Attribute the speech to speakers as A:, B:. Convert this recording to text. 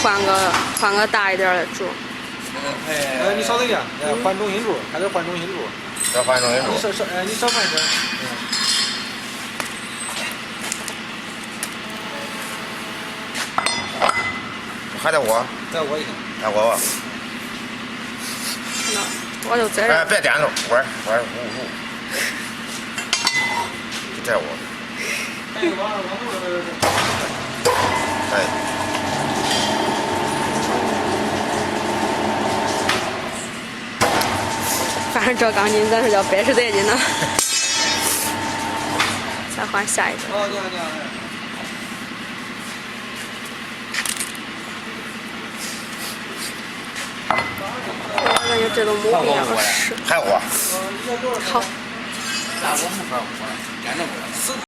A: 然后换个大一点的柱。
B: 你稍等一下，换中心柱，还得换中心柱。
C: 要换中心柱。
B: 你少换一点。
C: 还得握？
B: 再握一下。
C: 再握握。
A: 那我就在这。
C: 哎，别颠着，玩，呜。就这握。哎。
A: 反正这钢筋咱是要110多斤的。再换下一个。
B: 哦，你好。
A: 我感觉这个木比较实。
C: 还握。
A: 好。
B: 那我们这儿干的不